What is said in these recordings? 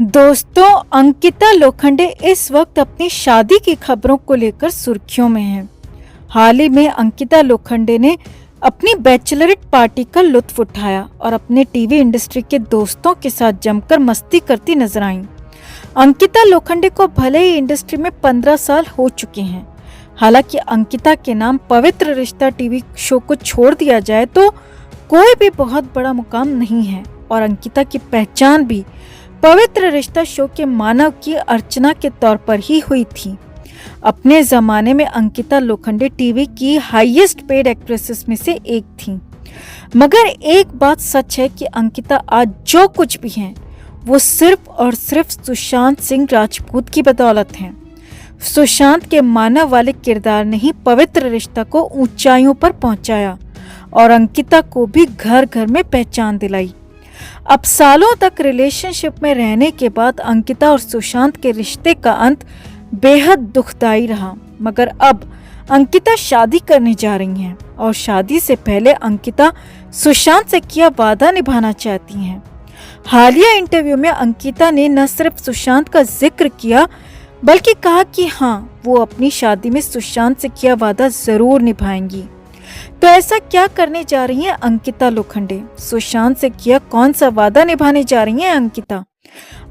दोस्तों, अंकिता लोखंडे इस वक्त अपनी शादी की खबरों को लेकर सुर्खियों में हैं। हाल ही में अंकिता लोखंडे ने अपनी बैचलरेट पार्टी का लुत्फ उठाया और अपने टीवी इंडस्ट्री के दोस्तों के साथ जमकर मस्ती करती नजर आईं। अंकिता लोखंडे को भले ही इंडस्ट्री में 15 साल हो चुके हैं। हालांकि अंकिता के नाम पवित्र रिश्ता टीवी शो को छोड़ दिया जाए तो कोई भी बहुत बड़ा मुकाम नहीं है और अंकिता की पहचान भी पवित्र रिश्ता शो के मानव की अर्चना के तौर पर ही हुई थी। अपने जमाने में अंकिता लोखंडे टीवी की हाईएस्ट पेड एक्ट्रेसेस में से एक थी। मगर एक बात सच है कि अंकिता आज जो कुछ भी हैं वो सिर्फ और सिर्फ सुशांत सिंह राजपूत की बदौलत हैं। सुशांत के मानव वाले किरदार ने ही पवित्र रिश्ता को ऊंचाइयों पर पहुंचाया और अंकिता को भी घर घर में पहचान दिलाई। अब सालों तक रिलेशनशिप में रहने के बाद अंकिता और सुशांत के रिश्ते का अंत बेहद दुखदाई रहा। मगर अब अंकिता शादी करने जा रही हैं और शादी से पहले अंकिता सुशांत से किया वादा निभाना चाहती हैं। हालिया इंटरव्यू में अंकिता ने न सिर्फ सुशांत का जिक्र किया बल्कि कहा कि हाँ, वो अपनी शादी में सुशांत से किया वादा जरूर निभाएंगी। तो ऐसा क्या करने जा रही हैं अंकिता लोखंडे? सुशांत से किया कौन सा वादा निभाने जा रही हैं अंकिता?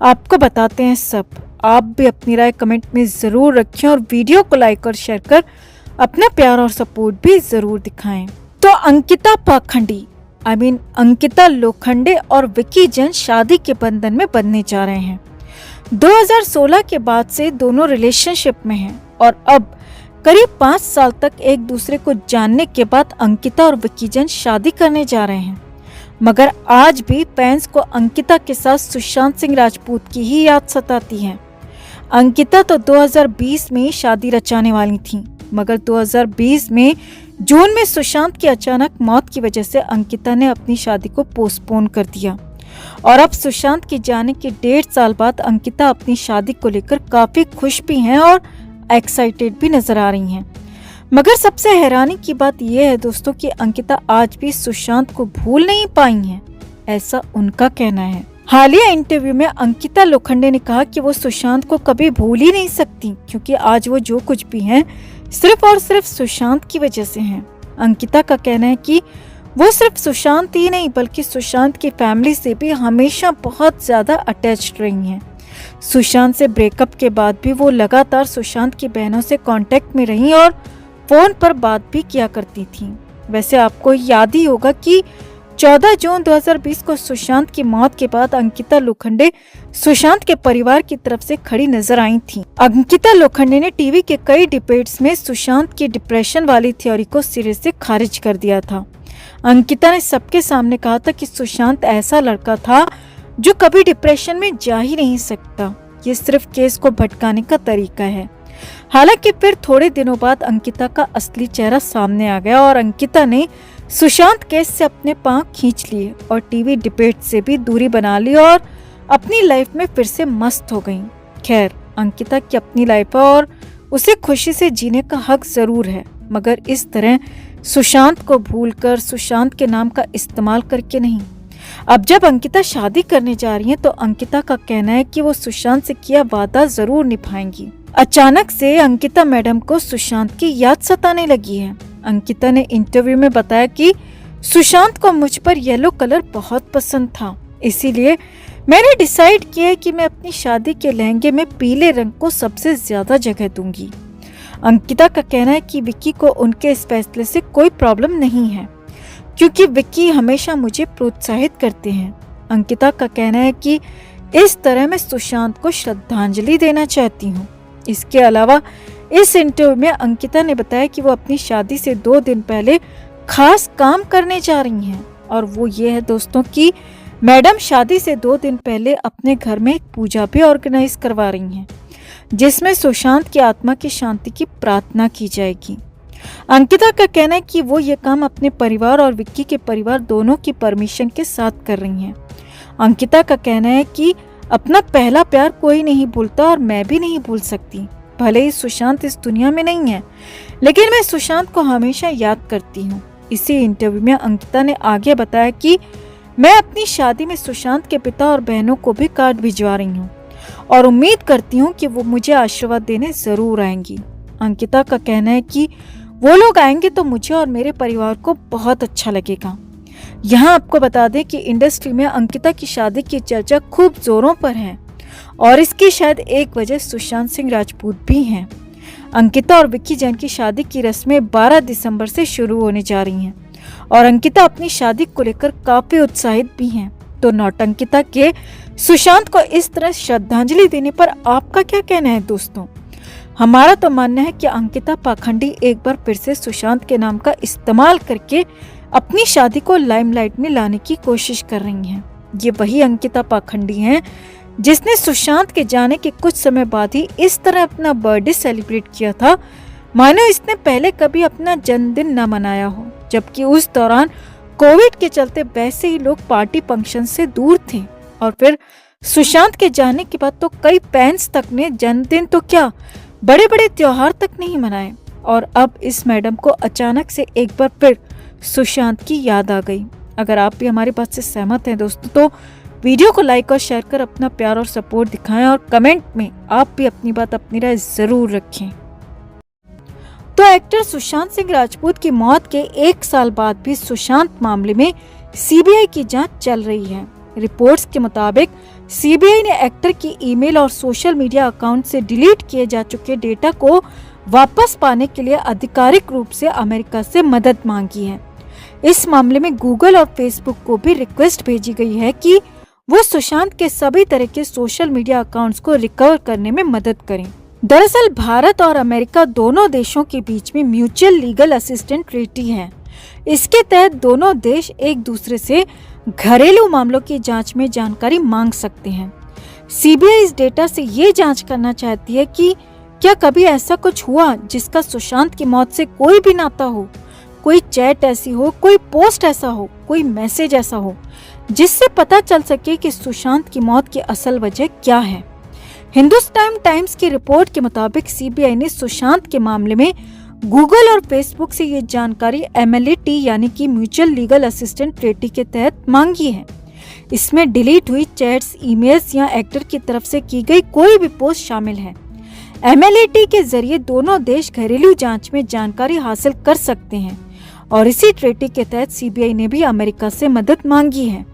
आपको बताते हैं सब। आप भी अपनी राय कमेंट में जरूर रखें और वीडियो को लाइक और शेयर कर अपना प्यार और सपोर्ट भी जरूर दिखाएं। तो अंकिता पाखंडी अंकिता लोखंडे और विक्की जैन शादी के बंधन में बंधने जा रहे हैं। 2016 के बाद से दोनों रिलेशनशिप में हैं और अब करीब 5 साल तक एक दूसरे को जानने के बाद अंकिता और विक्की जैन शादी करने जा रहे हैं। मगर आज भी फैंस को अंकिता के साथ सुशांत सिंह राजपूत की ही याद सताती है। अंकिता तो 2020 में शादी रचाने वाली थी, मगर 2020 में जून में सुशांत की अचानक मौत की वजह से अंकिता ने अपनी शादी को पोस्टपोन कर दिया और अब सुशांत के जाने के 1.5 साल बाद अंकिता अपनी शादी को लेकर काफी खुश भी हैं और एक्साइटेड भी नजर आ रही हैं। मगर सबसे हैरानी की बात यह है दोस्तों कि अंकिता आज भी सुशांत को भूल नहीं पाई हैं, ऐसा उनका कहना है। हालिया इंटरव्यू में अंकिता लोखंडे ने कहा कि वो सुशांत को कभी भूल ही नहीं सकती क्योंकि आज वो जो कुछ भी हैं सिर्फ और सिर्फ सुशांत की वजह से हैं। अंकिता का कहना है कि वो सिर्फ सुशांत ही नहीं बल्कि सुशांत की फैमिली से भी हमेशा बहुत ज्यादा अटैच्ड रही हैं। सुशांत से ब्रेकअप के बाद भी वो लगातार सुशांत की बहनों से कांटेक्ट में रहीं और फोन पर बात भी किया करती थीं। वैसे आपको याद ही होगा कि 14 जून 2020 को सुशांत की मौत के बाद अंकिता लोखंडे सुशांत के परिवार की तरफ से खड़ी नजर आई थीं। अंकिता लोखंडे ने टीवी के कई डिबेट्स में सुशांत की डिप्रेशन वाली थ्योरी को सिरे से खारिज कर दिया था। अंकिता ने सबके सामने कहा था कि सुशांत ऐसा लड़का था जो कभी डिप्रेशन में जा ही नहीं सकता, ये सिर्फ केस को भटकाने का तरीका है। हालांकि फिर थोड़े दिनों बाद अंकिता का असली चेहरा सामने आ गया और अंकिता ने सुशांत केस से अपने पांव खींच लिए और टीवी डिबेट से भी दूरी बना ली और अपनी लाइफ में फिर से मस्त हो गई। खैर, अंकिता की अपनी लाइफ है और उसे खुशी से जीने का हक जरूर है, मगर इस तरह सुशांत को भूलकर सुशांत के नाम का इस्तेमाल करके नहीं। अब जब अंकिता शादी करने जा रही हैं तो अंकिता का कहना है कि वो सुशांत से किया वादा जरूर निभाएंगी। अचानक से अंकिता मैडम को सुशांत की याद सताने लगी है। अंकिता ने इंटरव्यू में बताया कि सुशांत को मुझ पर येलो कलर बहुत पसंद था, इसीलिए मैंने डिसाइड किया है कि मैं अपनी शादी के लहंगे में पीले रंग को सबसे ज्यादा जगह दूंगी। अंकिता का कहना है कि विक्की को उनके इस फैसले से कोई प्रॉब्लम नहीं है क्योंकि विक्की हमेशा मुझे प्रोत्साहित करते हैं। अंकिता का कहना है कि इस तरह मैं सुशांत को श्रद्धांजलि देना चाहती हूँ। इसके अलावा इस इंटरव्यू में अंकिता ने बताया कि वो अपनी शादी से 2 दिन पहले खास काम करने जा रही हैं और वो ये है दोस्तों कि मैडम शादी से 2 दिन पहले अपने घर में एक पूजा भी ऑर्गेनाइज करवा रही हैं जिसमें सुशांत की आत्मा की शांति की प्रार्थना की जाएगी। अंकिता का कहना है कि वो ये काम अपने परिवार और विक्की के परिवार दोनों की परमिशन के साथ कर रही हैं। अंकिता का कहना है कि अपना पहला प्यार कोई नहीं भूलता और मैं भी नहीं भूल सकती। भले ही सुशांत इस दुनिया में नहीं है, लेकिन मैं सुशांत को हमेशा याद करती हूँ। इसी इंटरव्यू में अंकिता ने आगे बताया कि मैं अपनी शादी में सुशांत के पिता और बहनों को भी कार्ड भिजवा रही हूँ। और उम्मीद करती हूँ कि वो मुझे आशीर्वाद देने जरूर आएंगी। अंकिता का कहना है कि वो लोग आएंगे तो मुझे और मेरे परिवार को बहुत अच्छा लगेगा। यहाँ आपको बता दें कि इंडस्ट्री में अंकिता की शादी की चर्चा खूब जोरों पर है और इसकी शायद एक वजह सुशांत सिंह राजपूत भी हैं। अंकिता और विक्की जैन की शादी की रस्में 12 दिसंबर से शुरू होने जा रही हैं और अंकिता अपनी शादी को लेकर काफी उत्साहित भी हैं। तो नौटंकिता के सुशांत को इस तरह श्रद्धांजलि देने पर आपका क्या कहना है दोस्तों? हमारा तो मानना है कि अंकिता पाखंडी एक बार फिर से सुशांत के नाम का इस्तेमाल करके अपनी शादी को लाइमलाइट में लाने की कोशिश कर रही हैं। ये वही अंकिता पाखंडी हैं जिसने सुशांत के जाने के कुछ समय बाद ही इस तरह अपना बर्थडे सेलिब्रेट किया था मानो इसने पहले कभी अपना जन्मदिन न मनाया हो, जबकि उस दौरान कोविड के चलते वैसे ही लोग पार्टी फंक्शन से दूर थे। और फिर सुशांत के जाने के बाद तो कई फैंस तक ने जन्मदिन तो क्या बड़े बड़े त्योहार तक नहीं मनाए और अब इस मैडम को अचानक से एक बार फिर सुशांत की याद आ गई। अगर आप भी हमारी बात से सहमत हैं दोस्तों तो वीडियो को लाइक और शेयर कर अपना प्यार और सपोर्ट दिखाएं और कमेंट में आप भी अपनी बात अपनी राय जरूर रखें। तो एक्टर सुशांत सिंह राजपूत की मौत के 1 साल बाद भी सुशांत मामले में सीबीआई की जांच चल रही है। रिपोर्ट्स के मुताबिक सीबीआई ने एक्टर की ईमेल और सोशल मीडिया अकाउंट से डिलीट किए जा चुके डेटा को वापस पाने के लिए आधिकारिक रूप से अमेरिका से मदद मांगी है। इस मामले में गूगल और फेसबुक को भी रिक्वेस्ट भेजी गई है कि वो सुशांत के सभी तरह के सोशल मीडिया अकाउंट्स को रिकवर करने में मदद करें। दरअसल भारत और अमेरिका दोनों देशों के बीच में म्यूचुअल लीगल असिस्टेंट ट्रीटी है। इसके तहत दोनों देश एक दूसरे से घरेलू मामलों की जांच में जानकारी मांग सकते हैं। सीबीआई इस डेटा से ये जांच करना चाहती है कि क्या कभी ऐसा कुछ हुआ जिसका सुशांत की मौत से कोई भी नाता हो, कोई चैट ऐसी हो, कोई पोस्ट ऐसा हो, कोई मैसेज ऐसा हो जिससे पता चल सके कि सुशांत की मौत की असल वजह क्या है। हिंदुस्तान टाइम्स की रिपोर्ट के मुताबिक सीबीआई ने सुशांत के मामले में गूगल और फेसबुक से ये जानकारी MLAT यानी कि म्यूचुअल लीगल असिस्टेंट ट्रीटी के तहत मांगी है। इसमें डिलीट हुई चैट्स, ईमेल्स या एक्टर की तरफ से की गई कोई भी पोस्ट शामिल है। MLAT के जरिए दोनों देश घरेलू जांच में जानकारी हासिल कर सकते हैं और इसी ट्रीटी के तहत सीबीआई ने भी अमेरिका से मदद मांगी है।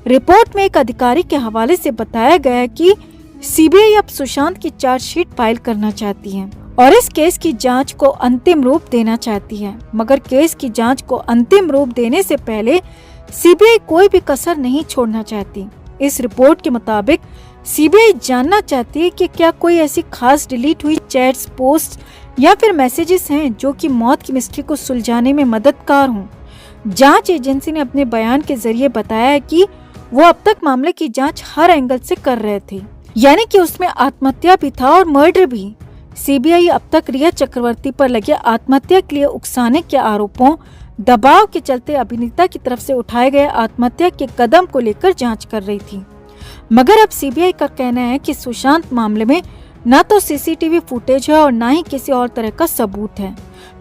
रिपोर्ट में एक अधिकारी के हवाले से बताया गया है कि सीबीआई अब सुशांत की चार्जशीट फाइल करना चाहती है और इस केस की जांच को अंतिम रूप देना चाहती है। मगर केस की जांच को अंतिम रूप देने से पहले सीबीआई कोई भी कसर नहीं छोड़ना चाहती। इस रिपोर्ट के मुताबिक सीबीआई जानना चाहती है कि क्या कोई ऐसी खास डिलीट हुई चैट्स, पोस्ट या फिर मैसेजेस हैं जो कि मौत की मिस्ट्री को सुलझाने में मददगार हों। जांच एजेंसी ने अपने बयान के जरिए बताया है कि वो अब तक मामले की जांच हर एंगल से कर रहे थे, यानी कि उसमें आत्महत्या भी था और मर्डर भी। सीबीआई अब तक रिया चक्रवर्ती पर लगे आत्महत्या के लिए उकसाने के आरोपों, दबाव के चलते अभिनेता की तरफ से उठाए गए आत्महत्या के कदम को लेकर जांच कर रही थी। मगर अब सीबीआई का कहना है कि सुशांत मामले में न तो सीसीटीवी फुटेज है और न ही किसी और तरह का सबूत है।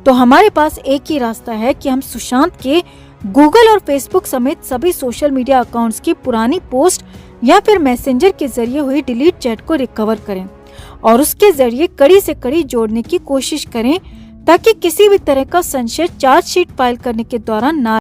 तो हमारे पास एक ही रास्ता है कि हम सुशांत के गूगल और फेसबुक समेत सभी सोशल मीडिया अकाउंट्स की पुरानी पोस्ट या फिर मैसेंजर के जरिए हुई डिलीट चैट को रिकवर करें और उसके जरिए कड़ी से कड़ी जोड़ने की कोशिश करें ताकि किसी भी तरह का संशय चार्जशीट फाइल करने के दौरान ना